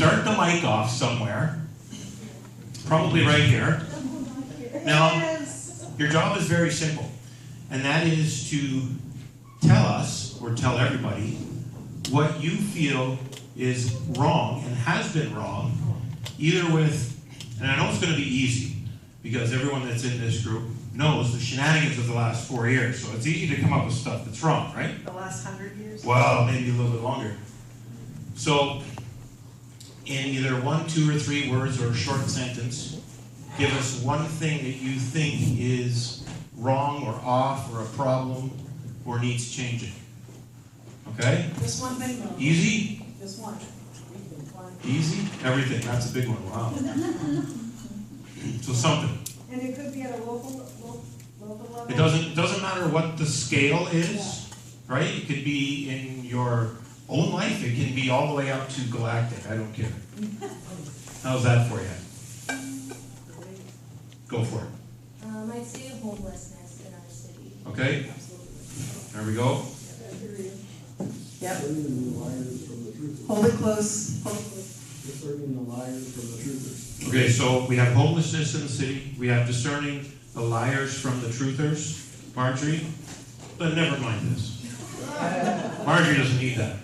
start the mic off somewhere, probably right here. Now, your job is very simple, and that is to tell us, or tell everybody, what you feel is wrong and has been wrong, either with, and I know it's going to be easy, because everyone that's in this group knows the shenanigans of the last 4 years, so it's easy to come up with stuff that's wrong, right? The last 100 years? Well, maybe a little bit longer. So, in either 1, 2, or 3 words or a short sentence, give us one thing that you think is wrong or off or a problem or needs changing. Okay? Just one thing though. Easy? Just one. Easy? Everything. That's a big one. Wow. So something. And it could be at a local level? It doesn't matter what the scale is, right? It could be in your own life. It can be all the way up to galactic. I don't care. How's that for you? Go for it. I see homelessness in our city. Okay? Absolutely. There we go. Yep. Discerning the liars from the truthers. Hold it close. Hold it close. Discerning the liars from the truthers. Okay, so we have homelessness in the city. We have discerning the liars from the truthers. Marjorie? But never mind this. Marjorie doesn't need that.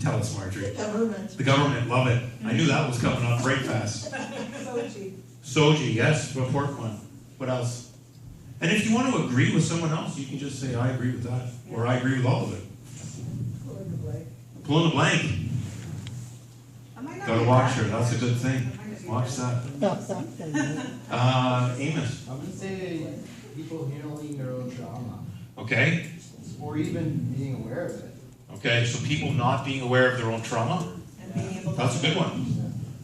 Tell us, Marjorie. Government. The government, love it. I knew that was coming up right fast. Sochi. Soji, yes, important one. What else? And if you want to agree with someone else, you can just say, I agree with that. Or I agree with all of it. Pull in the blank. Gotta watch her, that's a good thing. Watch that. Amos. I would say people handling their own trauma, Okay. or even being aware of it. Okay, so people not being aware of their own trauma. And being able to. That's a good one.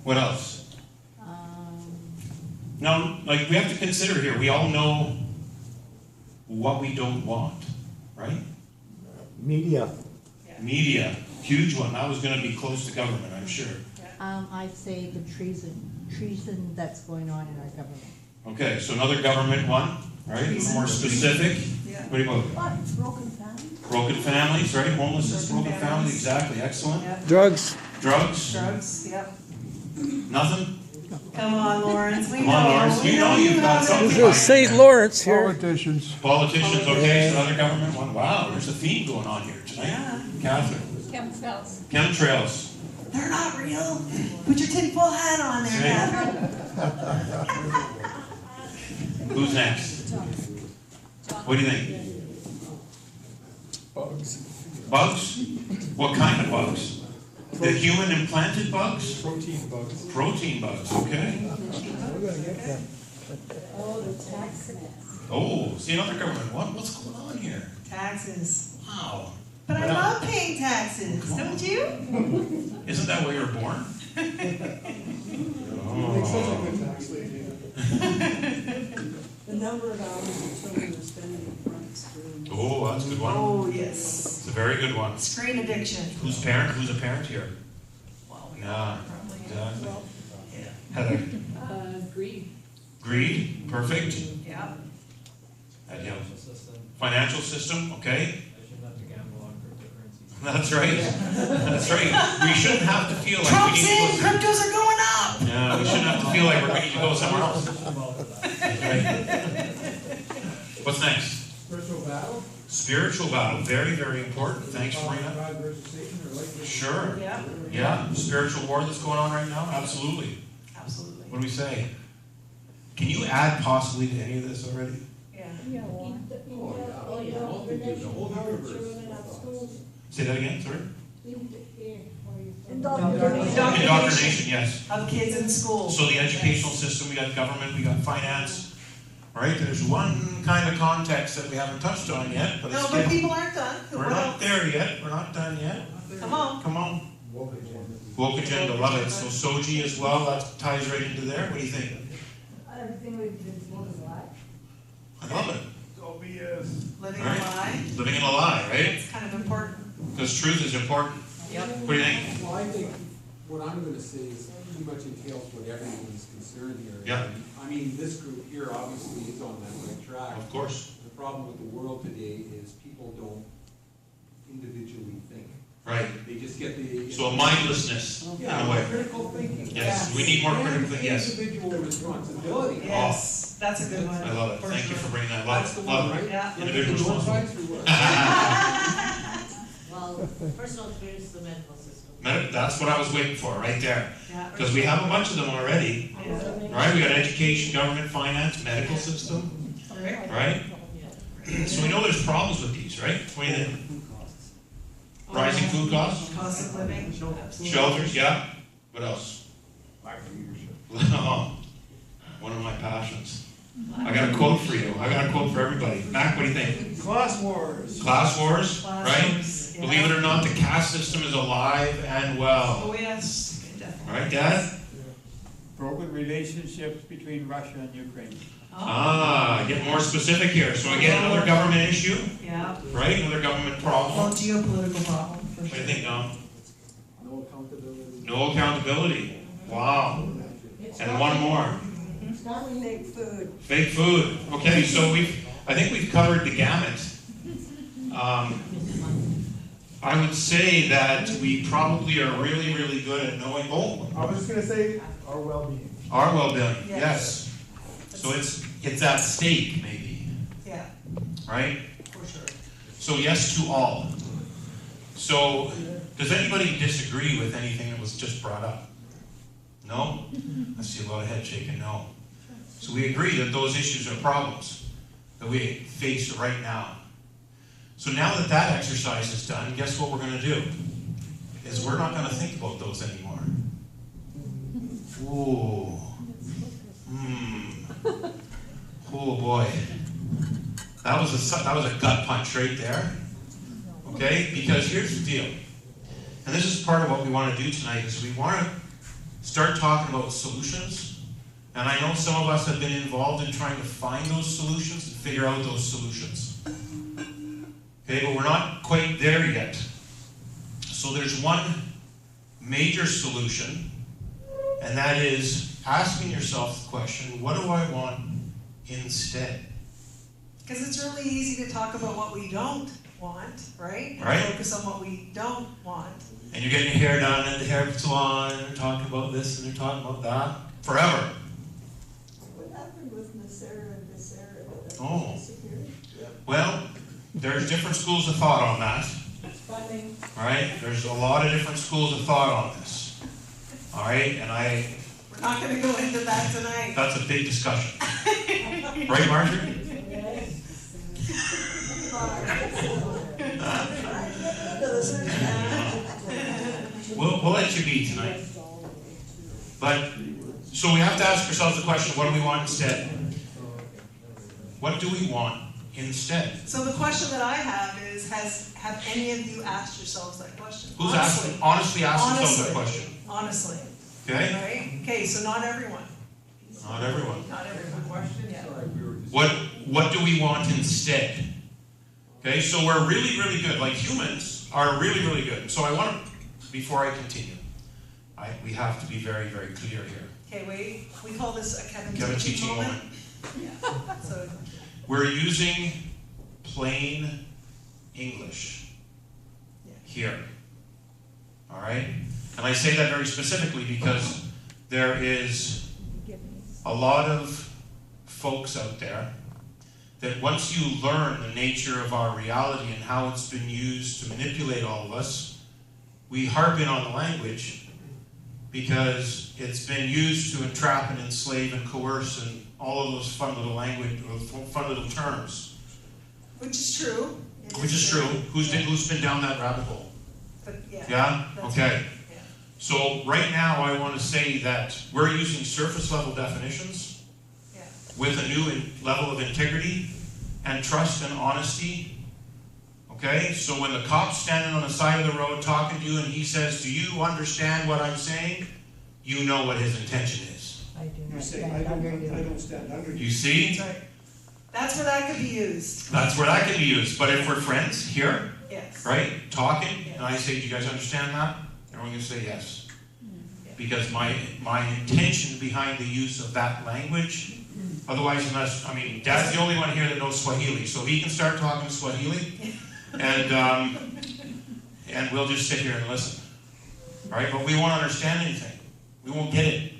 What else? Now, like, we have to consider here, we all know what we don't want, right? Media. Media, huge one. That was gonna be close to government, I'm sure. I'd say the treason that's going on in our government. Okay, so another government one, right? A little more specific. Yeah. What do you want? Broken families? Broken families, right? Homelessness, broken Broken families, families. exactly, excellent. Yep. Drugs. Drugs, Drugs, yep. nothing? Come on, Lawrence, we know. Come on, Lawrence, we know you've got something. This is St. Lawrence here. Politicians. Politicians, okay, so another government one. Wow, there's a theme going on here tonight. Yeah. Catherine. Chemtrails. Chemtrails. They're not real. Put your tinfoil hat on there, Catherine. Who's next? What do you think? Bugs. Bugs? What kind of bugs? The human implanted bugs? Protein bugs. Protein bugs, okay. Oh, the taxes. Oh, see another government one? What's going on here? Taxes. Wow. But I Yeah. love paying taxes, Come on. don't you? Isn't that where you were born? Makes such a Oh. good tax lady. The number of hours that children are spending in front screen. Oh, that's a good one. Oh, yes. It's a very good one. Screen addiction. Who's parent? Who's a parent here? Well, Yeah, probably. exactly. Yeah. Heather. Greed. Greed, perfect. Yeah. And, yeah. Financial system. Financial system, okay. I shouldn't have to gamble on cryptocurrencies. That's right. That's right. We shouldn't have to feel like Trump we need saying to go. cryptos are going up. Yeah, we shouldn't have to feel like we're going to go somewhere else. Right. What's next? Spiritual battle. Spiritual battle, very, very important. Thanks for bringing that. God versus Satan or light versus Sure. Yeah. Yeah, spiritual war that's going on right now. Absolutely. Absolutely. What do we say? Can you add possibly to any of this already? Yeah. Say that again. Sorry. Indoctrination. Indoctrination. Yes. Of kids in school. So the educational system, we got government, we got finance, right? There's one kind of context that we haven't touched on yet, but No, it's but getting, people aren't done. we're What not else? there yet. We're not done yet. Come on. Come on. woke agenda. Woke agenda, love it. So Soji as well, that ties right into there. What do you think? Everything we've been told is a lie. I love it. Living Right. a lie. Living in a lie, right? It's kind of important. Because truth is important. Yep. What do you think? Well, I think what I'm gonna say is pretty much entails what everyone's concerned here. Yeah. I mean, this group here obviously is on that right track. Of course. The problem with the world today is people don't individually think. Right. They just get the. So a mindlessness in a Yeah, way. critical thinking. Yes, we need more critical thinking, yes. Individual responsibility. Yes, that's a good one. I love it. for Thank you sure. for bringing that. That's the Love, one, love right? Yeah. individual North responsibility. sides or what? Well, personal experience is the medical system. That's what I was waiting for, right there. Yeah. Because we have a bunch of them already. Yeah. Right? We got education, government, finance, medical system. Right. Right? So we know there's problems with these, right? What do you think? Rising food costs? Cost of living, absolutely. Shelters, yeah. What else? One of my passions. I got a quote for you. I got a quote for everybody. Mac, what do you think? Class wars. Class wars, Class right? wars, yeah. Believe it or not, the caste system is alive and well. Oh, yes, definitely. Right, Dad? Broken relationships between Russia and Ukraine. Ah, get more specific here. So again, another government issue, Yeah, right? Another government well, problem. geopolitical problem, for What do sure. you think, Dom? No accountability. No accountability. Wow. And one more. Fake food. Fake food. Okay, so I think we've covered the gamut. I would say that we probably are really, really good at knowing, I was just gonna say, our well-being. our well-being, Yes. yes. So it's at stake, maybe, Yeah, right? for sure. So yes to all. So, does anybody disagree with anything that was just brought up? No? I see a lot of head shaking, no. So we agree that those issues are problems that we face right now. So now that that exercise is done, guess what we're going to do? Is we're not going to think about those anymore. Ooh. Oh boy. That was a gut punch right there. Okay? Because here's the deal. And this is part of what we want to do tonight is we want to start talking about solutions. And I know some of us have been involved in trying to find those solutions and figure out those solutions. Okay, but we're not quite there yet. So there's one major solution, and that is asking yourself the question, what do I want instead? Because it's really easy to talk about what we don't want, right? And Right. focus on what we don't want. And you're getting your hair done at the hair salon, and they're talking about this and they're talking about that. Forever. What happened with Nasera and Becerra? Oh. Disappeared? Well, there's different schools of thought on that. Funny. All right? There's a lot of different schools of thought on this. All right? And We're not going to go into that tonight. that's a big discussion. Right, Marjorie? We'll let you be tonight. But, so we have to ask ourselves the question, what do we want instead? What do we want instead? So the question that I have is, have any of you asked yourselves that question? Who's Honestly. honestly asked themselves that Honestly. question? Honestly, Okay? right? Okay, so not everyone. Not everyone. Not everyone. Yeah. Sorry, we were just. What do we want instead? Okay, so we're really, really good. Like humans are really, really good. So I want to, before I continue, we have to be very, very clear here. Okay, we call this a Kevin Kevin teaching teaching moment. moment. Yeah. So We're using plain English here. All right? And I say that very specifically because there is a lot of folks out there that once you learn the nature of our reality and how it's been used to manipulate all of us, we harp in on the language because it's been used to entrap and enslave and coerce and all of those fun little language, fun little terms. which is true. It Which is true. Who's been down that rabbit hole? But yeah. Yeah? That's Okay. right. Yeah. So right now I want to say that we're using surface level definitions Yeah. with a new level of integrity and trust and honesty. Okay? So when the cop's standing on the side of the road talking to you and he says, "Do you understand what I'm saying?" You know what his intention is. I do You not say, stand I under you. don't stand under you. You see? That's right. That's where that could be used. That's where that can be used. But if we're friends here, Yes. right, talking, and I say, "Do you guys understand that?" Everyone can say yes. Because my intention behind the use of that language, otherwise, Dad's the only one here that knows Swahili, so he can start talking Swahili, and and we'll just sit here and listen. All right, but we won't understand anything. We won't get it.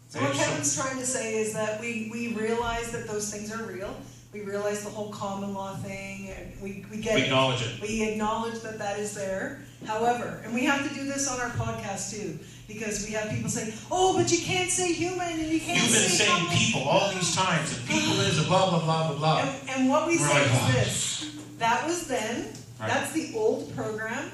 So what Okay, so- Kevin's trying to say is that we realize that those things are real. We realize the whole common law thing, and we get We it. acknowledge it. We acknowledge that that is there. However, and we have to do this on our podcast too, because we have people say, oh, but you can't say human and you can't You've been say saying common." people all these times, and people is a blah, blah, blah, blah, blah. And what we We're say like, is "Oh." this, that was then, Right. that's the old program,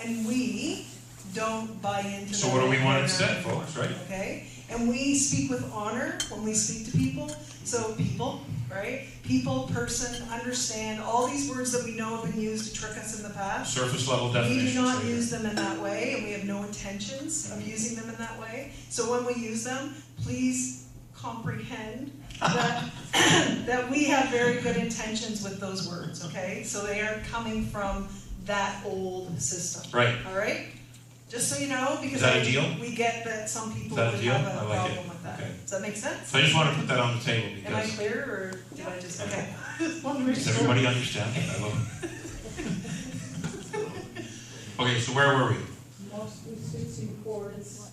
and we don't buy into that. So what do we want program. instead, folks, right? Okay, and we speak with honor when we speak to people, so people, right? People, person, understand, all these words that we know have been used to trick us in the past. Surface level We definitions. do not right here. use them in that way, and we have no intentions of using them in that way. So when we use them, please comprehend that, that we have very good intentions with those words, okay? So they aren't coming from that old system. Right. All right? Just so you know, because Is that a deal? we get that some people Is that a would deal? have I a like it. problem with that. Okay. Does that make sense? So I just want to put that on the table Am I because, clear, or did I just, okay. does everybody understand? I love it. Okay, so where were we? Mostly 64, it's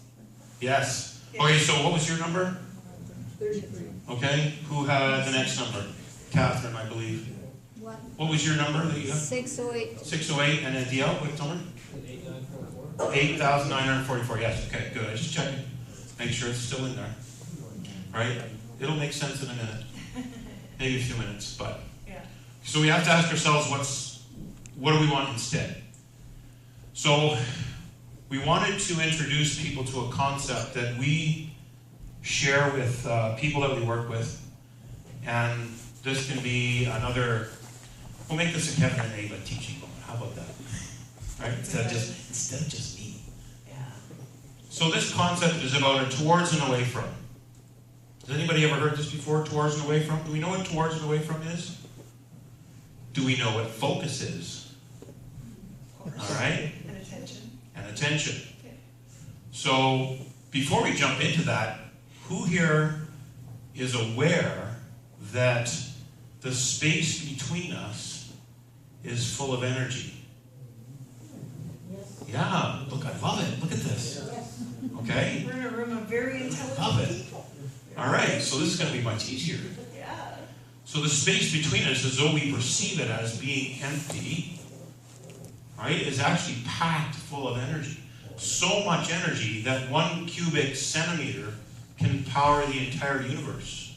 Yes. Okay, so what was your number? 33. Okay, who had the next number? Catherine, I believe. What? What was your number that you had? 608. 608, and then DL, what number? 8,944, yes, okay, good, I just checking. Make sure it's still in there. Right? It'll make sense in a minute. Maybe a few minutes, but. Yeah. So we have to ask ourselves, what do we want instead? So we wanted to introduce people to a concept that we share with people that we work with, and this can be another, we'll make this a Kevin and Ava teaching moment, how about that? Right, instead of just me. Yeah. So this concept is about a towards and away from. Has anybody ever heard this before, towards and away from? Do we know what towards and away from is? Do we know what focus is? All right? And attention. And attention. Okay. So before we jump into that, who here is aware that the space between us is full of energy? Yeah, look, I love it. Look at this. Okay? We're in a room of very Love intelligent it. people. All right, so this is going to be much easier. Yeah. So the space between us, as though we perceive it as being empty, right, is actually packed full of energy. So much energy that 1 cubic centimeter can power the entire universe.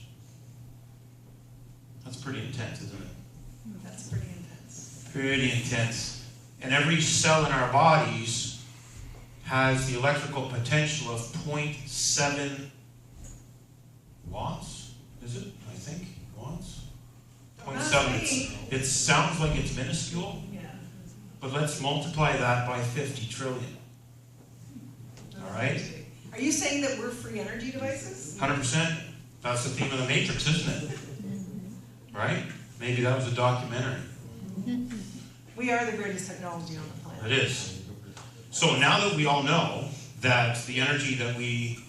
That's pretty intense, isn't it? That's pretty intense. Pretty intense. And every cell in our bodies has the electrical potential of 0.7 watts, is it? I think, watts? 0.7. It sounds like it's minuscule, Yeah. but let's multiply that by 50 trillion. All right? Are you saying that we're free energy devices? 100%. That's the theme of the Matrix, isn't it? Right? Maybe that was a documentary. We are the greatest technology on the planet. It is. So now that we all know that the energy that we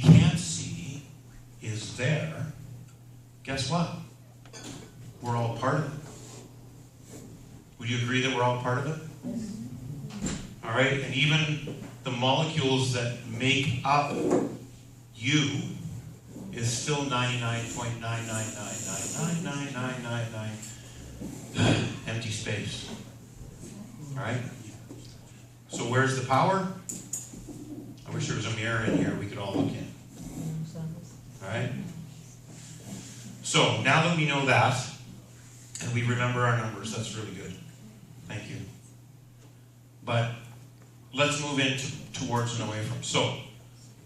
can't see is there, guess what? We're all part of it. Would you agree that we're all part of it? All right, and even the molecules that make up you is still 99.999999999 empty space. All right? So where's the power? I wish there was a mirror in here we could all look in. All right? So now that we know that, and we remember our numbers, that's really good. Thank you. But let's move into towards and away from. So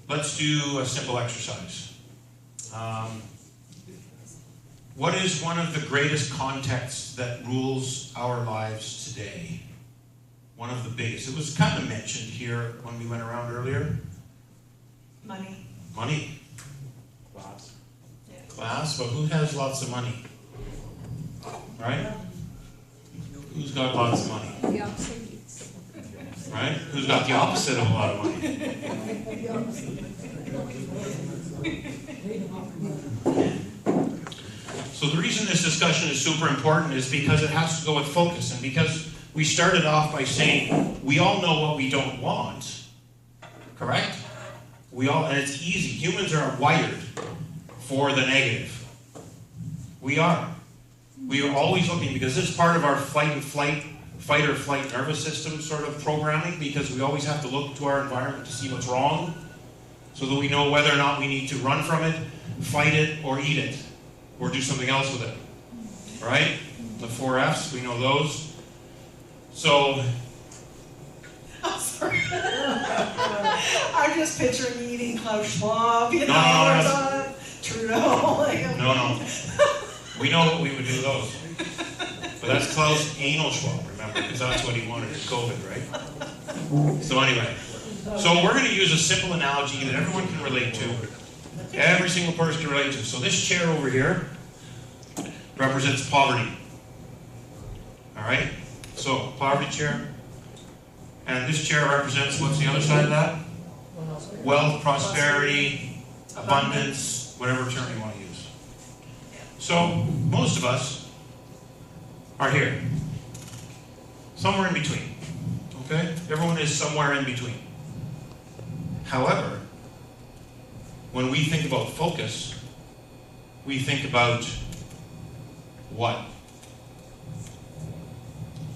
let's do a simple exercise. What is one of the greatest contexts that rules our lives today? One of the biggest. It was kind of mentioned here when we went around earlier. Money. Money. Class. Yeah. Class, but who has lots of money? Right? Who's got lots of money? The opposite. Right? Who's got the opposite of a lot of money? So the reason this discussion is super important is because it has to go with focus, and because we started off by saying we all know what we don't want, correct? And it's easy. Humans are wired for the negative. We are. We are always looking, because this is part of our fight or flight nervous system sort of programming, because we always have to look to our environment to see what's wrong, so that we know whether or not we need to run from it, fight it, or eat it, or do something else with it. Right? The 4 F's, we know those. So, I'm sorry. I'm just picturing eating Klaus Schwab, you know, No. or Trudeau. Like, no. We know what we would do those. But that's Klaus Anal Schwab, remember, because that's what he wanted in COVID, right? So anyway, so we're going to use a simple analogy that everyone can relate to. Every single person can relate to. So this chair over here represents poverty. All right? So, poverty chair. And this chair represents, what's the other side of that? Wealth, prosperity, abundance, whatever term you want to use. So, most of us are here. Somewhere in between. Okay? Everyone is somewhere in between. However, when we think about focus, we think about what?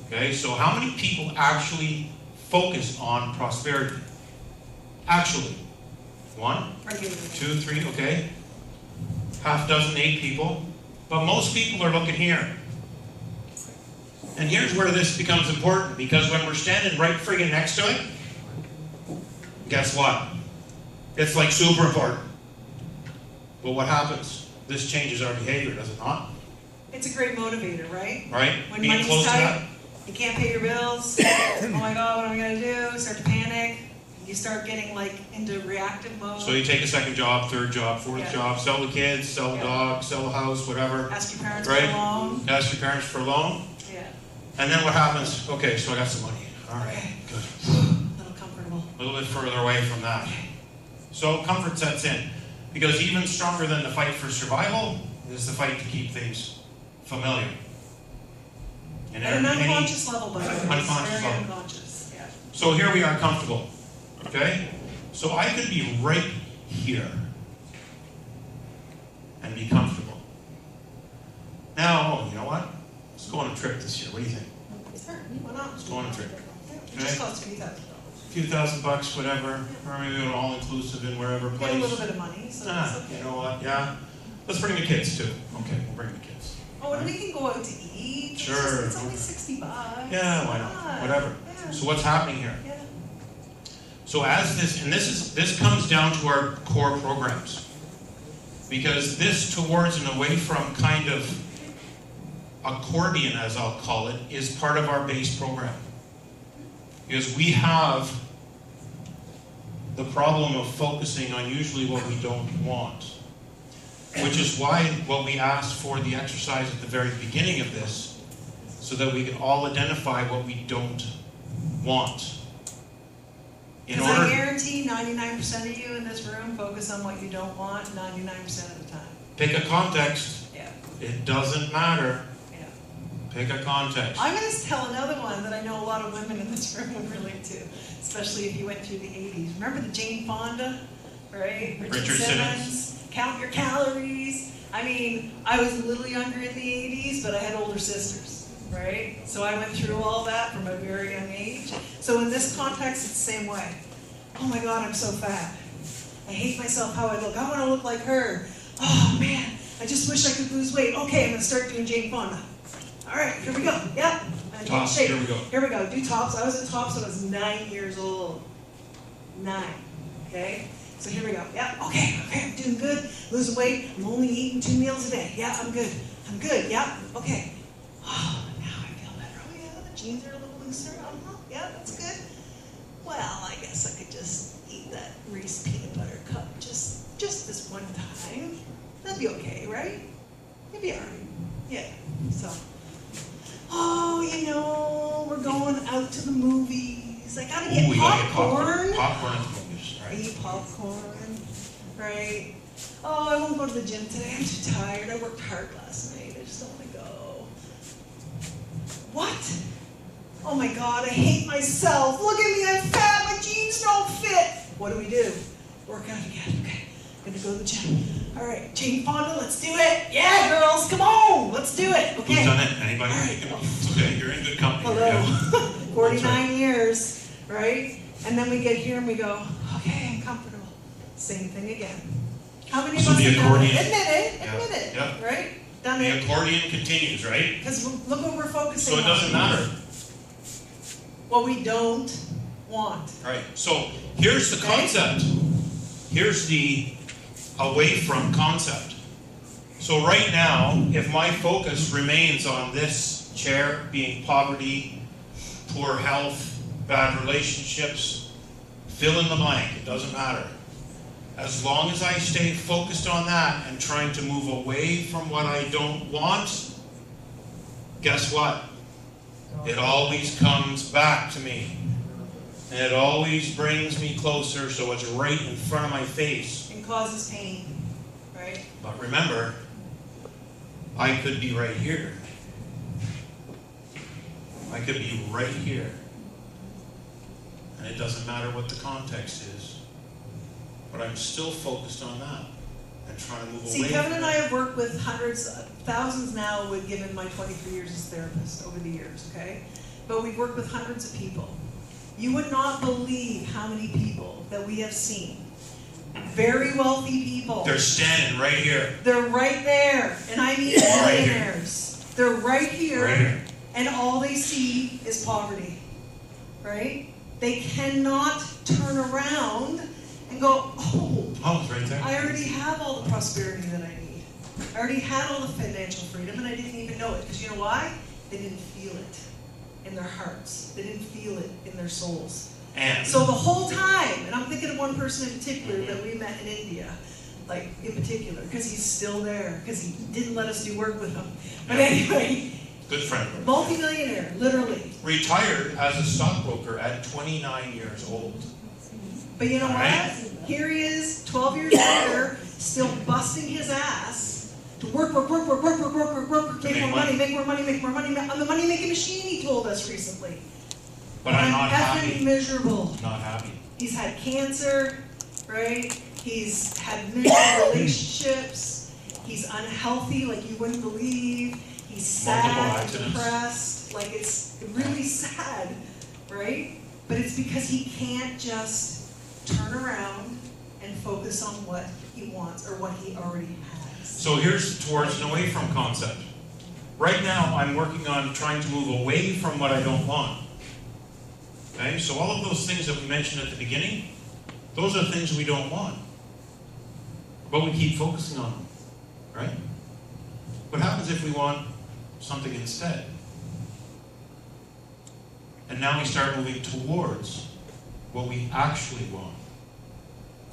Okay, so how many people actually focus on prosperity? Actually. 1, 2, 3, okay. Half dozen, 8 people. But most people are looking here. And here's where this becomes important, because when we're standing right friggin' next to it, guess what? It's like super important. But what happens? This changes our behavior, does it not? it's a great motivator, right? Right? When Being money's close to tight, that. you can't pay your bills. Oh my God, what am I gonna do? Start to panic. You start getting like into reactive mode. So you take a second job, third job, fourth Yeah. job, sell the kids, sell the Yeah. dog, sell the house, whatever. Ask your parents Right. for a loan. Ask your parents for a loan. Yeah. And then what happens? Okay, so I got some money. All right, Okay. good. A little comfortable. A little bit further away from that. So comfort sets in. Because even stronger than the fight for survival is the fight to keep things familiar. And At an any- unconscious level, by the way. It's Unconscious very level. unconscious. Yeah. So here we are comfortable. Okay? So I could be right here and be comfortable. Now, oh, you know what? Let's go on a trip this year. What do you think? Sure. Why not? Let's go on a trip. Yeah. It just costs $3,000. A few $1,000, whatever. Or maybe an all-inclusive in wherever Get place. a little bit of money, so Ah, that's okay. you know what? Yeah. Let's bring the kids too. Okay, we'll bring the kids. Oh, and we can go out to eat. It's Sure. just- It's only $60. Yeah, why not? Whatever. Yeah. So what's happening here? Yeah. So as this, and this comes down to our core programs. Because this towards and away from kind of accordion, as I'll call it, is part of our base program. Because we have the problem of focusing on usually what we don't want. Which is why what we asked for the exercise at the very beginning of this, so that we can all identify what we don't want. In Because I order, guarantee 99% of you in this room focus on what you don't want 99% of the time. pick a context. Yeah. It doesn't matter. Yeah. Pick a context. I'm going to tell another one that I know a lot of women in this room would relate to, especially if you went through the 80s. Remember the Jane Fonda, right? Richard Simmons. Count your calories. I mean, I was a little younger in the 80s, but I had older sisters, right? So I went through all that from a very young age. So in this context, it's the same way. Oh my God, I'm so fat. I hate myself how I look. I want to look like her. Oh man, I just wish I could lose weight. Okay, I'm going to start doing Jane Fonda. All right, here we go. Yep. I'm in Tops, shape. here we go. Here we go. Do tops. I was in tops when I was 9 years old. 9. Okay? So here we go. Yeah, okay, I'm doing good. Losing weight. I'm only eating 2 meals a day. Yeah, I'm good. I'm good. Yeah, okay. Oh, now I feel better. Oh yeah, the jeans are a little looser. Yeah, that's good. Well, I guess I could just eat that Reese peanut butter cup just this one time. That'd be okay, right? It'd be alright. Yeah. So, oh, you know, we're going out to the movies. I gotta get Ooh, we gotta get popcorn. Popcorn at the movies. Right. Eat popcorn, right? Oh, I won't go to the gym today. I'm too tired. I worked hard last night. I just don't want to go. What? Oh my God, I hate myself. Look at me, I'm fat, my jeans don't fit. What do? Work out again. Okay, I'm gonna go to the gym. All right, Jane Fonda, let's do it. Yeah, girls, come on, let's do it. Okay. Who's done it? Anybody? All right. Okay, you're in good company. Hello. Yeah. 49 years, right? And then we get here and we go, okay, I'm comfortable. Same thing again. How many So of us the have done accordion- it? Admit Yeah, it, yeah. right? Done The it. accordion continues, right? Because look what we're focusing So on. it doesn't matter. What we don't want. Right, so here's the concept. Here's the away from concept. So right now, if my focus remains on this chair being poverty, poor health, bad relationships, fill in the blank, it doesn't matter. As long as I stay focused on that and trying to move away from what I don't want, guess what? It always comes back to me. And it always brings me closer, so it's right in front of my face. And causes pain, right? But remember, I could be right here. I could be right here. And it doesn't matter what the context is. But I'm still focused on that and trying to move away. See, Kevin from and it. I have worked with hundreds, thousands now, with given my 23 years as therapist over the years, okay? But we've worked with hundreds of people. You would not believe how many people that we have seen. Very wealthy people. They're standing right here. They're right there. And I mean Right here. millionaires. They're right here. Right here. And all they see is poverty. Right? They cannot turn around and go, oh, Oh, it's right there. I already have all the prosperity that I need. I already had all the financial freedom and I didn't even know it. Because you know why? They didn't feel it in their hearts. They didn't feel it in their souls. And So the whole time, and I'm thinking of one person in particular that we met in India, like in particular, because he's still there, because he didn't let us do work with him. But anyway, good friend. multi-millionaire, literally. Retired as a stockbroker at 29 years old. But you know Right. what? Here he is, 12 years later, still busting his ass to work, make more money, make more money, make more money. I'm the money-making machine, he told us recently. But I'm not effing happy. miserable. Not happy. He's had cancer, right? He's had miserable relationships. He's unhealthy like you wouldn't believe. He's Multiple sad, accidents. depressed. Like it's really sad, right? But it's because he can't just turn around and focus on what he wants or what he already has. So here's towards and away from concept. Right now, I'm working on trying to move away from what I don't want. Okay, so all of those things that we mentioned at the beginning, those are things we don't want. But we keep focusing on them, right? What happens if we want something instead? And now we start moving towards what we actually want.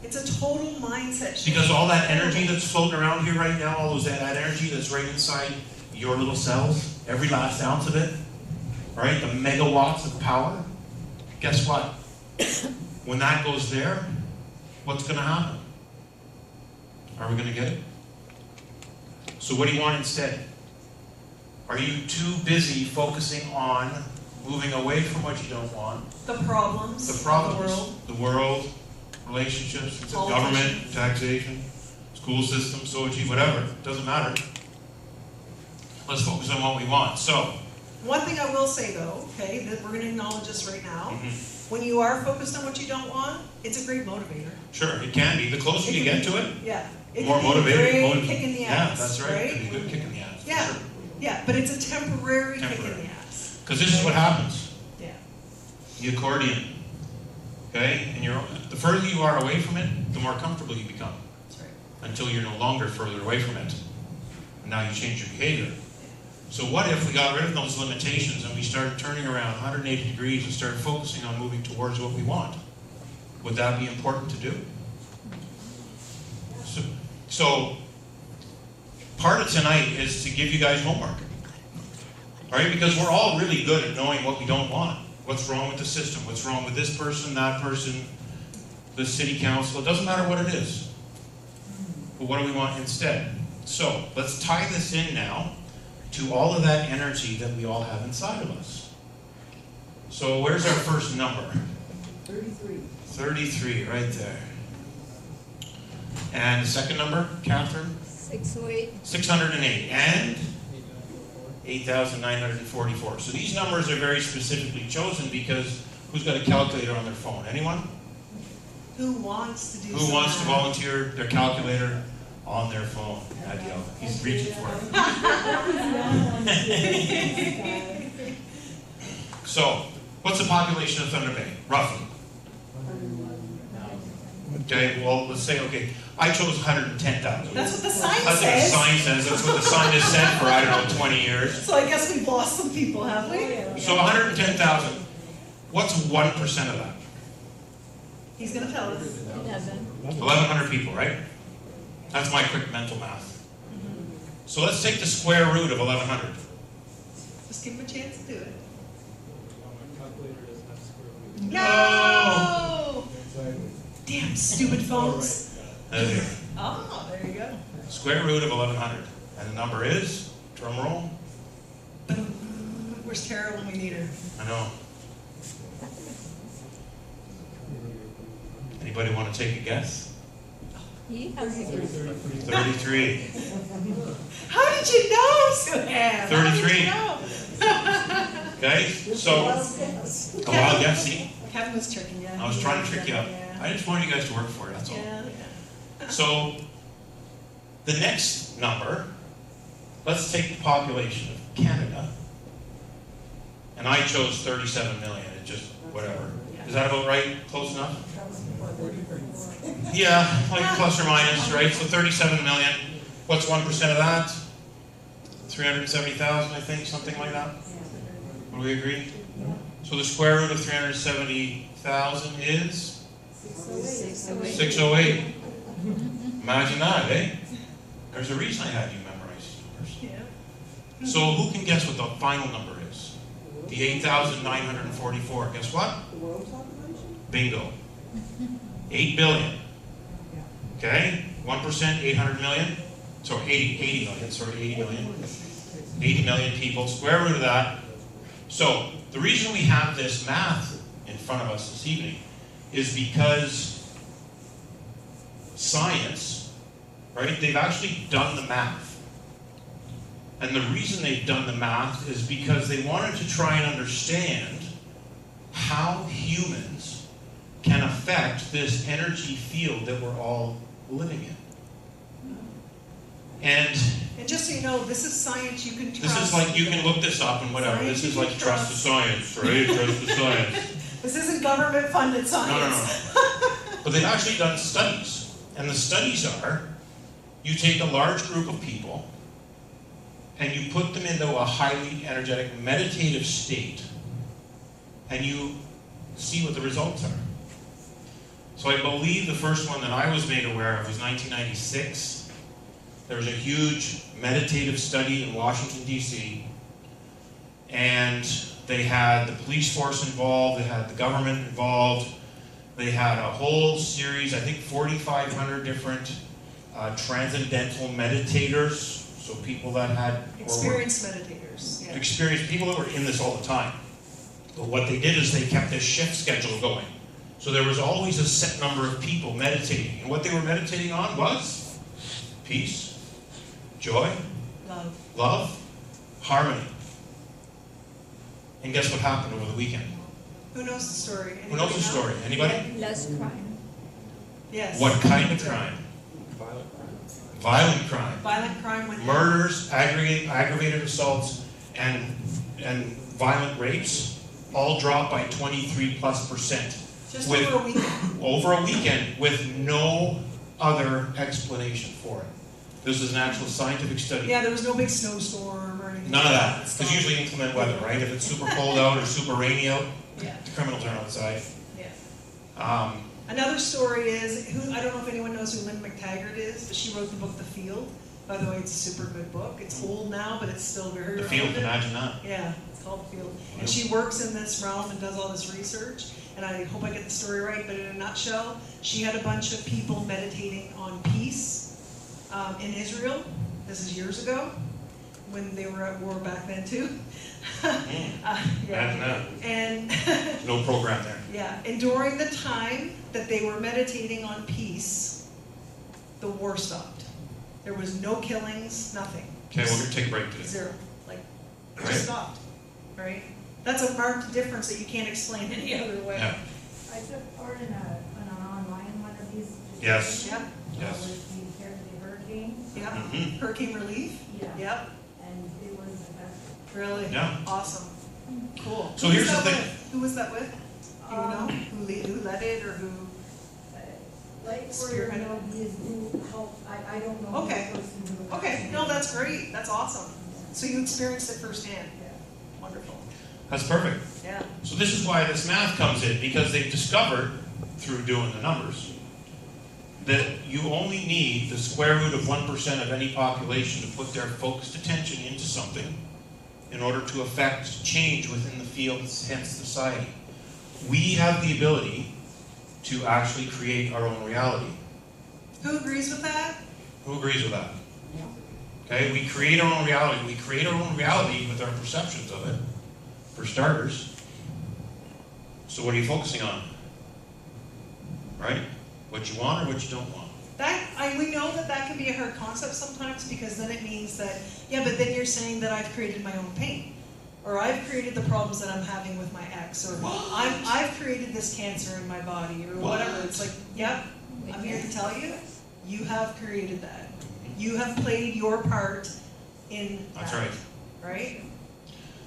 It's a total mindset shift. Because all that energy that's floating around here right now, all that energy that's right inside your little cells, every last ounce of it, right? The megawatts of power. Guess what? When that goes there, what's going to happen? Are we going to get it? So what do you want instead? Are you too busy focusing on moving away from what you don't want? The problems, The problems, of the world, relationships, government, Politicians. taxation, school system, SOGI, whatever, doesn't matter. Let's focus on what we want. So, One thing I will say though, okay, that we're going to acknowledge this right now. mhm, When you are focused on what you don't want, it's a great motivator. sure, it can be. The closer you get to it, Yeah. the It more can be a motivated. great kick in the Yeah, ass, that's right. It right? can be a good kick in the ass. Yeah. Yeah, but it's a temporary kick in Temporary. the ass. Because this is what happens. Yeah. The accordion. Okay? And the further you are away from it, the more comfortable you become. That's right. Until you're no longer further away from it. And now you change your behavior. So what if we got rid of those limitations and we started turning around 180 degrees and started focusing on moving towards what we want? Would that be important to do? So part of tonight is to give you guys homework. Right? Because we're all really good at knowing what we don't want. What's wrong with the system? What's wrong with this person, that person, the city council? It doesn't matter what it is. But what do we want instead? So let's tie this in now to all of that energy that we all have inside of us. So where's our first number? 33. 33, right there. And the second number, Catherine? 608. 608. And 8,944. So these numbers are very specifically chosen because who's got a calculator on their phone? Anyone? Who wants to do Who wants to math? volunteer their calculator on their phone? Adiel. He's reaching for it. So, what's the population of Thunder Bay, roughly? Okay, well, let's say, okay, I chose 110,000. That's what the sign That's what the says. sign says. That's what the sign has said for, I don't know, 20 years. So I guess we've lost some people, have we? So 110,000. What's 1% of that? He's gonna tell us. 1,100 people, right? That's my quick mental math. So let's take the square root of 1,100. Just give him a chance to do it. No! Damn stupid phones. There. Oh, there you go. Square root of 1,100. And the number is, drum roll, Where's Tara when we need her? I know. Anybody want to take a guess? He has 33. How did you know, Sue-Ann? 33. How did you know? Okay? So, a wild guess, see? Kevin was tricking you. I was trying to trick you up. Yeah. I just wanted you guys to work for it, that's all. Yeah. So, the next number, let's take the population of Canada. And I chose 37 million, it just, whatever. Is that about right? Close enough? Yeah, like plus or minus, right? So 37 million. What's 1% of that? 370,000, I think, something like that. Would we agree? So the square root of 370,000 is 608. Imagine that, eh? There's a reason I had you memorize numbers. Yeah. So who can guess what the final number is? The 8,944. Guess what? The world population? Bingo. 8 billion. Okay? 1%, 800 million. So 80 million, sorry, 80 million. 80 million people, square root of that. So, the reason we have this math in front of us this evening is because science, right, they've actually done the math. And the reason they've done the math is because they wanted to try and understand how humans can affect this energy field that we're all living in. And And just so you know, this is science you can trust. this is like, you can look this up and whatever. This is like trust the science, right? Trust the science. This isn't government-funded science. No. But they've actually done studies. And the studies are, you take a large group of people and you put them into a highly energetic meditative state and you see what the results are. So I believe the first one that I was made aware of was 1996. There was a huge meditative study in Washington, D.C. And they had the police force involved, they had the government involved, they had a whole series, I think 4,500 different transcendental meditators, so people that had Experienced meditators. Yeah. experienced people that were in this all the time. But what they did is they kept this shift schedule going. So there was always a set number of people meditating. And what they were meditating on was peace, joy, love, harmony. And guess what happened over the weekend? Who knows the story? Who knows the story? Anybody? less crime. Yes. What kind of crime? Violent crime. Violent crime went down. Murders, aggravated assaults, and violent rapes all dropped by 23+%. Just with- over a weekend. Over a weekend with no other explanation for it. This is an actual scientific study. Yeah, there was no big snowstorm or anything. None of like that. Because usually inclement weather, right? If it's super cold out or super rainy out, Yeah, the criminals are outside. yeah. Another story is, I don't know if anyone knows who Lynn McTaggart is, but she wrote the book The Field. By the way, it's a super good book. It's old now, but it's still very The field, relevant. imagine that. Yeah, it's called The Field. And she works in this realm and does all this research. And I hope I get the story right, but in a nutshell, she had a bunch of people meditating on peace in Israel. This is years ago. when they were at war back then too. Imagine that. And No program there. yeah, and during the time that they were meditating on peace, the war stopped. There was no killings, nothing. Okay, we're going to take a break today. Zero. Like, it Right. just stopped, right? That's a marked difference that you can't explain any other way. Yeah. I took part in an online one of these. Yes. Yep, Yes. With the hurricane. yep. Mhm. Hurricane relief, Yeah. yep, And it was effective. really. Yeah. Awesome. Cool. So Who here's was the that thing. with? Who was that with? Do you know? Who led it or who? Like, Spearhead. you know, who helped, I don't know. the Okay. person who- Okay, no, that's great. That's awesome. So you experienced it firsthand. Yeah. Wonderful. That's perfect. Yeah. So this is why this math comes in, because they've discovered, through doing the numbers, that you only need the square root of 1% of any population to put their focused attention into something in order to affect change within the field, hence society. We have the ability to actually create our own reality. Who agrees with that? Who agrees with that? Okay, we create our own reality. We create our own reality with our perceptions of it, for starters. So what are you focusing on? Right? What you want or what you don't want? We know that can be a hard concept sometimes, because then it means that, yeah, but then you're saying that I've created my own pain. Or I've created the problems that I'm having with my ex, or I've created this cancer in my body, or whatever. It's like, yep, I'm here to tell you, you have created that. You have played your part in that. That's right. Right?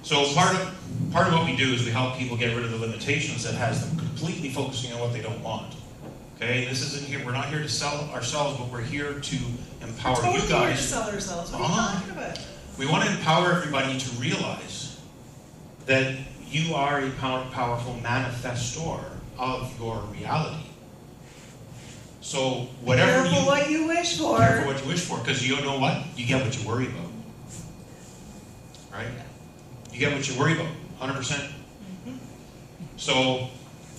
So part of what we do is we help people get rid of the limitations that has them completely focusing on what they don't want. Okay, this isn't here. We're not here to sell ourselves, but we're here to empower Totally you here to guys. sell ourselves. What are you talking about? We want to empower everybody to realize that you are a powerful manifestor of your reality. So whatever Careful what you wish for. careful what you wish for, because you know what? You get what you worry about. Right? You get what you worry about, 100%. So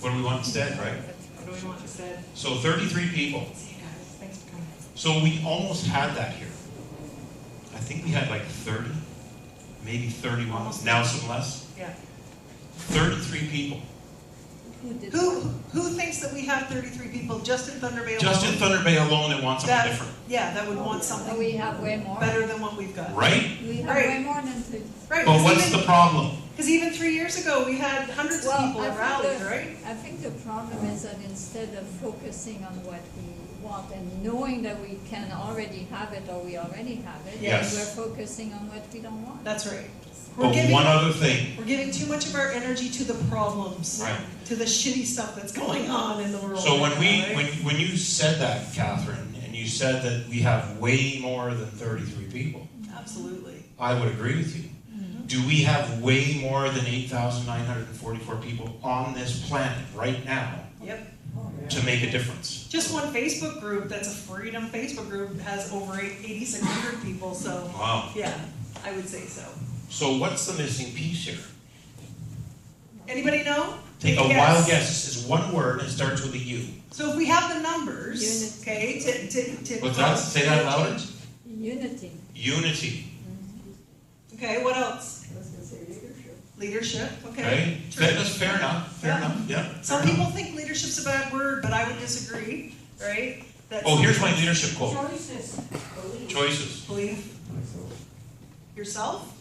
what do we want instead, right? What do we want instead? So 33 people. See you guys. Thanks for coming. So we almost had that here. I think we had like 30, maybe 31, Almost. now some less. Yeah. 33 people. Who did Who thinks that we have 33 people just in Thunder Bay alone? Just in Thunder Bay alone that want something that, different. Yeah, that would want So something we have way more. better than what we've got. Right? We have Right. way more than 50. Right. But what's the problem? Because even 3 years ago, we had hundreds of people at rallies, right? I think the problem is that instead of focusing on what we want and knowing that we can already have it or we already have it, Yes. we're focusing on what we don't want. That's right. But one other thing. We're giving too much of our energy to the problems, Right. to the shitty stuff that's going on in the world. So when right now, when you said that, Catherine, and you said that we have way more than 33 people, Absolutely. I would agree with you. Do we have way more than 8,944 people on this planet right now Yep. to make a difference? Just one Facebook group that's a Freedom Facebook group has over 8,600 people, so Wow. yeah, I would say so. So what's the missing piece here? Anybody know? Take a wild guess. This is one word and it starts with a U. So if we have the numbers, Unity. okay, to What's that? Say that louder. Unity. Unity. Okay, what else? I was gonna say leadership. Leadership, okay. Okay? True. That's fair enough. Fair Yeah. enough. Yeah. Some fair people enough. think leadership's a bad word, but I would disagree, right? That Oh, here's my leadership quote. Choices. Believe. Choices. Believe yourself?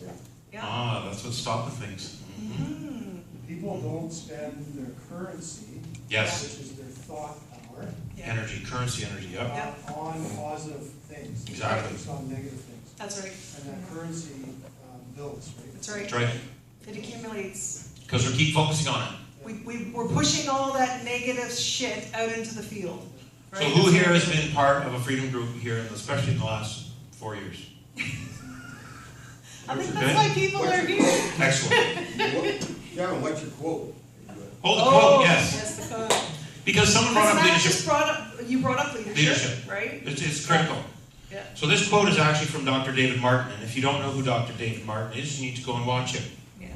Yeah. Ah, that's what's stopping things. Mm, People don't spend their currency, Yes. which is their thought power, yeah. Energy, currency energy, yep. Yeah. on positive things. Exactly. It's on negative things. That's right, And that currency builds, right? that's right. That's right. It accumulates. Because we keep focusing on it. We're pushing all that negative shit out into the field. So right? who here has been part of a freedom group here, especially in the last 4 years? I think Okay. that's why people are here. Excellent. Kevin, what's your quote? Hold the Oh, quote, yes. Yes, the code. Because someone brought up Matt leadership. just you brought up leadership, Leadership. right? It's critical. Yeah. So this quote is actually from Dr. David Martin. And if you don't know who Dr. David Martin is, you need to go and watch him. Yeah.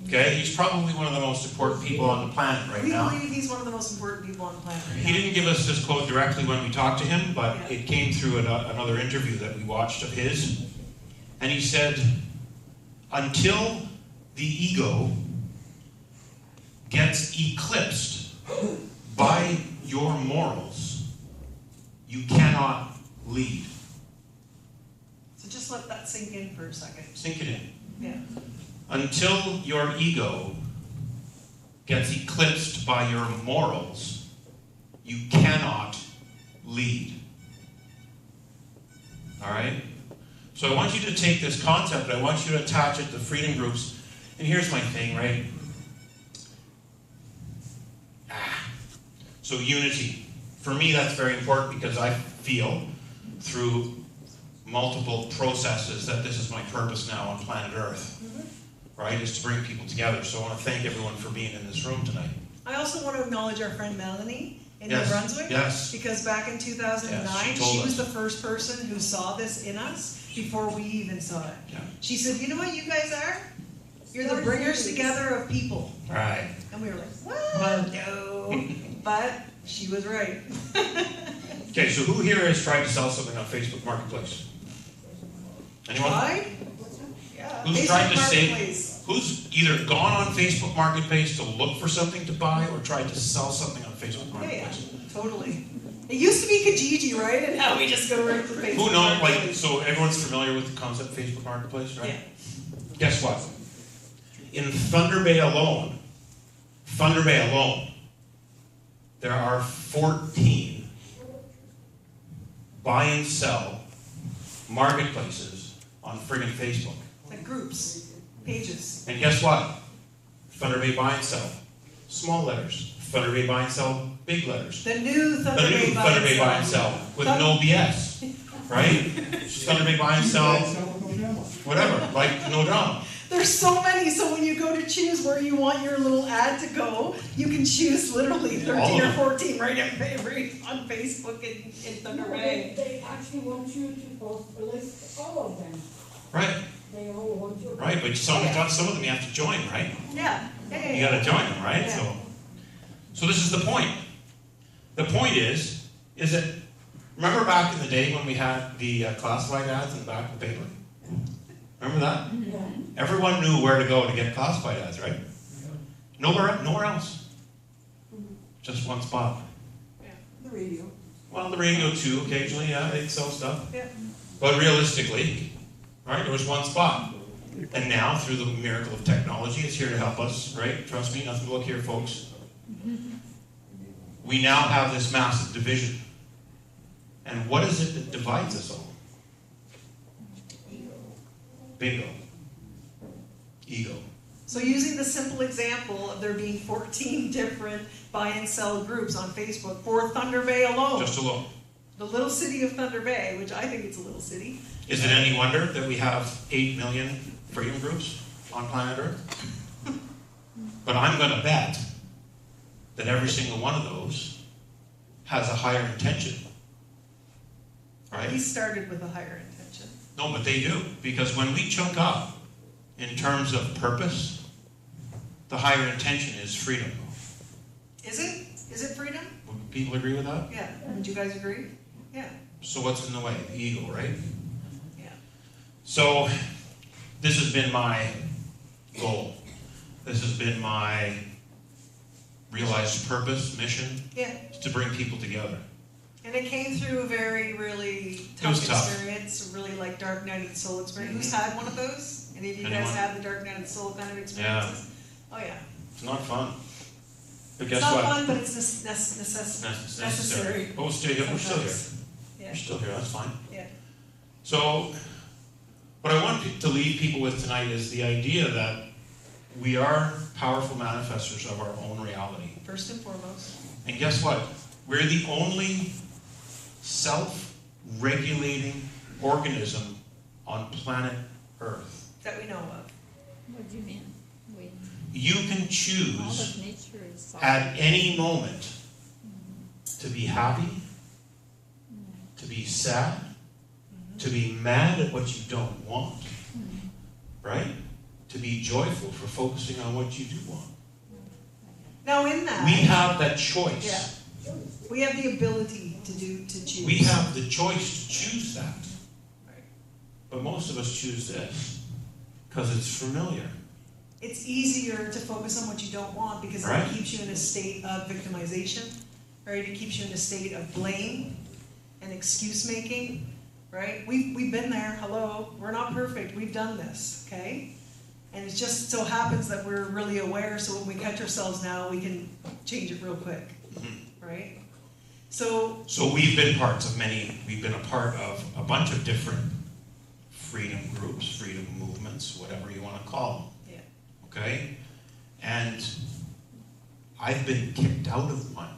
Okay? He's probably one of the most important people on the planet right We now. believe he's one of the most important people on the planet right He now. didn't give us this quote directly when we talked to him, but Yeah. it came through another interview that we watched of his. And he said, until the ego gets eclipsed by your morals, you cannot lead. So just let that sink in for a second. Sink it in. Yeah. Until your ego gets eclipsed by your morals, you cannot lead. All right? So I want you to take this concept, I want you to attach it to freedom groups. And here's my thing, right? So unity. For me, that's very important because I feel through multiple processes that this is my purpose now on planet Earth. Right? Is to bring people together. So I want to thank everyone for being in this room tonight. I also want to acknowledge our friend Melanie in Yes, New Brunswick. yes. Because back in 2009, Yes, she told she was us. the first person who saw this in us before we even saw it. Yeah. She said, you know what you guys are? You're the bringers together of people. Right. And we were like, what? No. But she was right. Okay, so who here has tried to sell something on Facebook Marketplace? Anyone? Tried? Yeah. Who's Facebook tried to Marketplace. Who's either gone on Facebook Marketplace to look for something to buy or tried to sell something on Facebook Yeah, Marketplace? totally. It used to be Kijiji, right? And now we just go right to Facebook. Who knows, like, Marketplace. so everyone's familiar with the concept of Facebook Marketplace, right? Yeah. Guess what? In Thunder Bay alone, there are 14 buy and sell marketplaces on friggin' Facebook. Like groups, pages. And guess what? Thunder Bay Buy and Sell, small letters. Thunder Bay Buy and Sell, big letters. The new Thunder The Bay new Thunder Bay Buy and Sell with no BS, right? Just Thunder Bay Buy and Sell, whatever, like no drama. There's so many, so when you go to choose where you want your little ad to go, you can choose literally 13 or 14 right on Facebook in Thunder Bay. They actually want you to post a list all of them. Right, They all want you. right, but some of them you have to join, right? Yeah. You gotta join them, right? Yeah. So this is the point. The point is that, remember back in the day when we had the classified ads in the back of the paper? Remember that? Yeah. Everyone knew where to go to get classified ads, right? Nowhere else. Just one spot. The radio. Well, the radio too, occasionally, yeah, they'd sell stuff. Yeah. But realistically, right, there was one spot. And now, through the miracle of technology, it's here to help us, right? Trust me, nothing to look here, folks. We now have this massive division. And what is it that divides us all? Bingo. Ego. So using the simple example of there being 14 different buy and sell groups on Facebook for Thunder Bay alone. Just a look. The little city of Thunder Bay, which I think it's a little city. Is it any wonder that we have 8 million freedom groups on planet Earth? But I'm going to bet that every single one of those has a higher intention. We Right? started with a higher intention. No, but they do. Because when we chunk up in terms of purpose, the higher intention is freedom. Is it? Is it freedom? Would people agree with that? Yeah. Would you guys agree? Yeah. So what's in the way? The ego, right? Yeah. So this has been my goal. This has been my realized purpose, mission, Yeah. to bring people together. And it came through a very, really was tough tough. experience, a really like Dark Night of the Soul experience. Who's had one of those? Any of you Anyone? guys had the Dark Night of the Soul kind of experiences? Oh yeah. It's not fun. But It's guess not what? fun, but it's necessary. Oh, we're still here. We're still here. Sometimes. Yeah. We're still here. That's fine. Yeah. So, what I want to leave people with tonight is the idea that we are powerful manifestors of our own reality. First and foremost. And guess what? We're the only self-regulating organism on planet Earth. That we know of. What do you mean? We, You can all choose of nature is. at any moment to be happy, to be sad, to be mad at what you don't want, right? To be joyful for focusing on what you do want. Now in that, We have that choice. yeah, we have the ability to choose. We have the choice to choose that. But most of us choose this. Because it's familiar. It's easier to focus on what you don't want because Right. it keeps you in a state of victimization, right? It keeps you in a state of blame and excuse making, right? We've been there, hello, we're not perfect, we've done this, okay? And it just so happens that we're really aware, so when we catch ourselves now, we can change it real quick, right? So, We've been a part of a bunch of different freedom groups, freedom movements, whatever you want to call them. yeah. Okay? And I've been kicked out of one.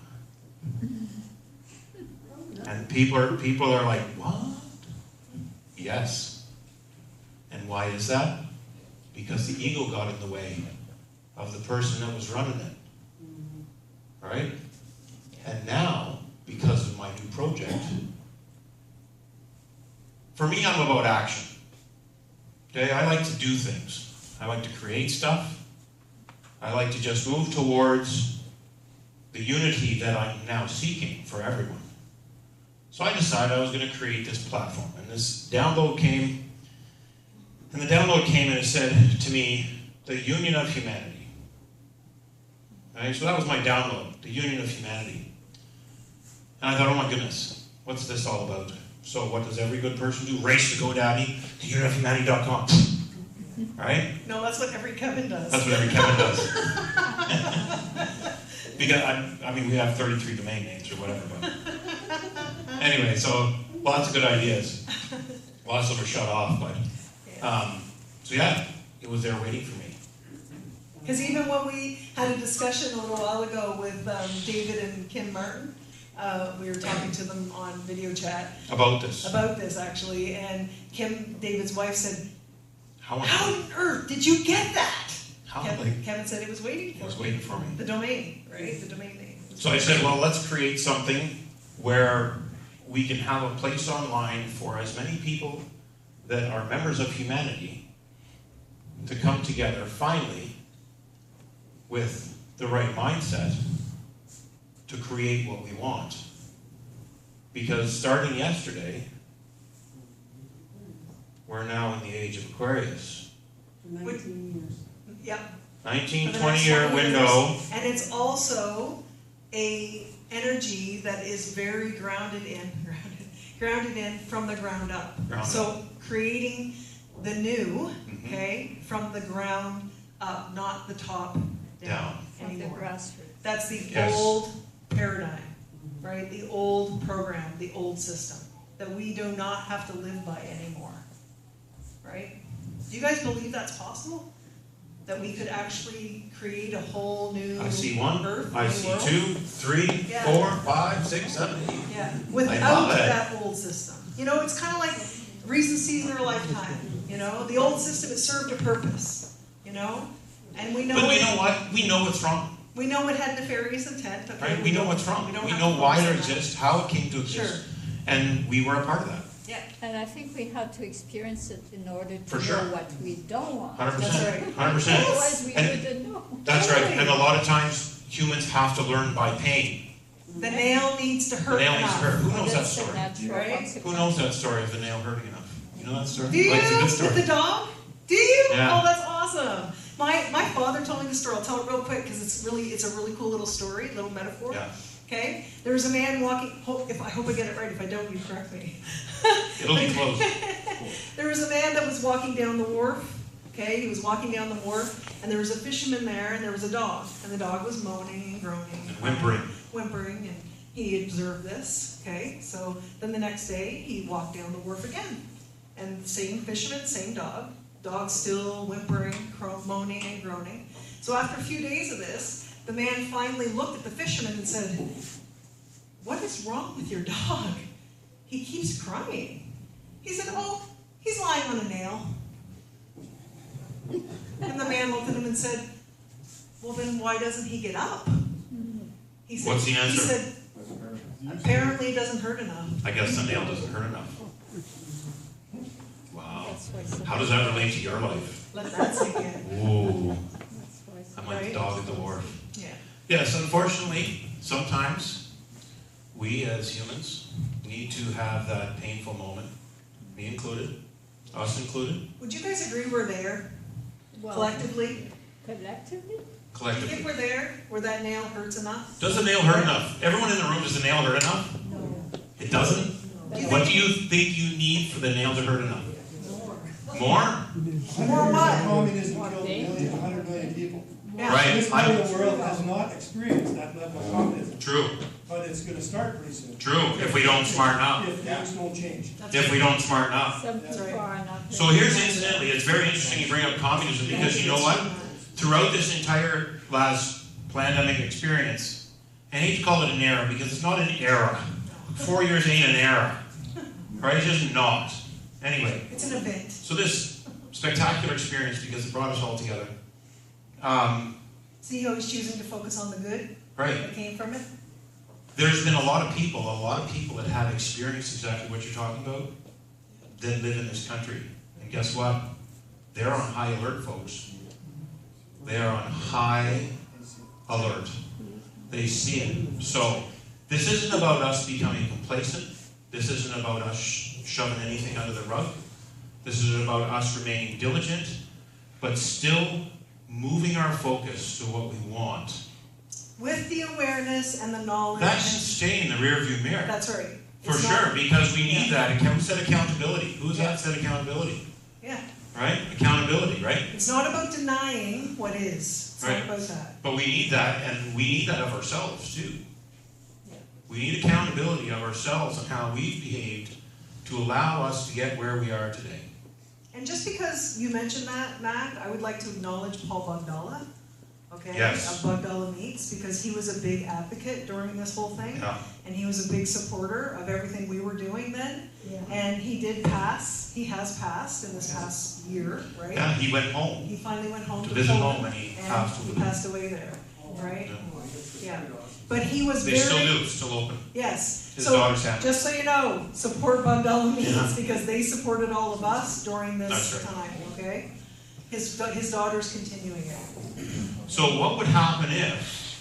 And people are like, what? Yes. And why is that? Because the ego got in the way of the person that was running it. Right? And now, because of my new project, for me, I'm about action. Okay, I like to do things. I like to create stuff. I like to just move towards the unity that I'm now seeking for everyone. So I decided I was going to create this platform. And this download came, and it said to me, the union of humanity. Right? So that was my download, the union of humanity. And I thought, oh my goodness, what's this all about? So what does every good person do? Race to GoDaddy, to unionofhumanity.com. Right? No, that's what every Kevin does. That's what every Kevin does. Because, I mean, we have 33 domain names or whatever, but... Anyway, so lots of good ideas. Lots of them are shut off, but... so yeah, it was there waiting for me. Because even when we had a discussion a little while ago with David and Kim Martin, we were talking to them on video chat About this. about this actually, and Kim, David's wife, said, How "How on earth did you get that?" How Kevin said it was waiting for it was me. waiting for me. The domain, right? The domain name. So I said, well, let's create something where we can have a place online for as many people that are members of humanity to come together finally with the right mindset to create what we want. Because starting yesterday, we're now in the age of Aquarius. For 19 years. Yep. 19, For the 20 next year 20 years. window. And it's also a energy that is very grounded in from the ground up. Ground So creating the new, Mhm. okay, from the ground up, not the top down From the anymore. grassroots. That's the Yes. old paradigm, right? The old program, the old system that we do not have to live by anymore, right? Do you guys believe that's possible? That we could actually create a whole new I see one, earth, I new see world? 2, 3, Yeah. 4, 5, 6, 7, 8. Yeah, love without it. that old system. You know, it's kind of like reason, season, or lifetime. You know, the old system, it served a purpose. You know, and we know. But we know what? We know what's wrong. We know it had nefarious intent. Okay? Right? We know what's wrong. We don't have know to why it focus on that. exists, how it came to exist. Sure. And we were a part of that. Yeah. And I think we have to experience it in order to For know sure. what we don't want. 100%. That's right. 100%. Otherwise, we And wouldn't know. that's right. Totally. And a lot of times, humans have to learn by pain. The nail needs to hurt The nail needs to enough. hurt. Who knows that That's the story? natural Right? consequence. Who knows that story of the nail hurting enough? You know that story? Do you? Like, it's a good With story. the dog? Do you? Yeah. Oh, that's awesome. My father told me the story. I'll tell it real quick because it's a really cool little story, little metaphor. Yeah. Okay? There was a man walking. I hope I get it right. If I don't, you correct me. It'll be close. There was a man that was walking down the wharf. Okay, he was walking down the wharf, and there was a fisherman there, and there was a dog, and the dog was moaning and groaning And whimpering. and he observed this. Okay, so then the next day he walked down the wharf again, and the same fisherman, same dog, still whimpering, moaning and groaning. So after a few days of this, the man finally looked at the fisherman and said, "What is wrong with your dog? He keeps crying." He said, "Oh, he's lying on a nail." And the man looked at him and said, "Well, then why doesn't he get up?" He said, What's the answer? He said, "Apparently it doesn't hurt enough." I guess the nail doesn't hurt enough. Wow. That's why some- How does that relate to your life? Let that sink in. Ooh. that's why some- I'm like the Right? dog at the wharf. Yeah. Yes, unfortunately, sometimes we as humans need to have that painful moment. Me included. Us included. Would you guys agree we're there? Well, collectively. collectively? If collectively. we're there, where that nail hurts enough. Does the nail hurt enough? Everyone in the room, does the nail hurt enough? No. It doesn't? What do you think you need for the nail to hurt enough? More? More what? Communism killed 100 million people. Yeah. Right. This part of the world has not experienced that level of communism, True, but it's gonna start pretty soon. true, if we don't smarten up. If things don't change. If we don't smarten up. Some people are not. So here's incidentally, it's very interesting you bring up communism because you know what? Throughout this entire last pandemic experience, I hate to call it an era because it's not an era. 4 years ain't an era. Right? It's just not. Anyway, It's an event. so this spectacular experience because it brought us all together. See how he's choosing to focus on the good Right. that came from it? There's been a lot of people that have experienced exactly what you're talking about that live in this country. And guess what? They're on high alert, folks. They are on high alert. They see it. So, this isn't about us becoming complacent. This isn't about us shoving anything under the rug. This is about us remaining diligent, but still moving our focus to what we want. With the awareness and the knowledge. That can stay in the rearview mirror. That's right. For It's sure, not- because we need that. Who said accountability? Who's that said accountability? Yeah. Right? Accountability, right? It's not about denying what is. It's Right. not about that. But we need that, and we need that of ourselves too. Yeah. We need accountability of ourselves on how we've behaved to allow us to get where we are today. And just because you mentioned that, Matt, I would like to acknowledge Paul Bogdala, okay? Yes. Of Bogdala Meats, because he was a big advocate during this whole thing. Yeah. And he was a big supporter of everything we were doing then. And he has passed in this past year, right? Yeah, he went home He finally went home to to visit Poland, home and he and passed he away. passed away there, right? Yeah. Yeah. But he was They still very, do, still open. yes. His So, daughter's happy. just so you know, support Bogdala Meats Yeah. because they supported all of us during this That's right. time, okay? His daughter's continuing it. So what would happen if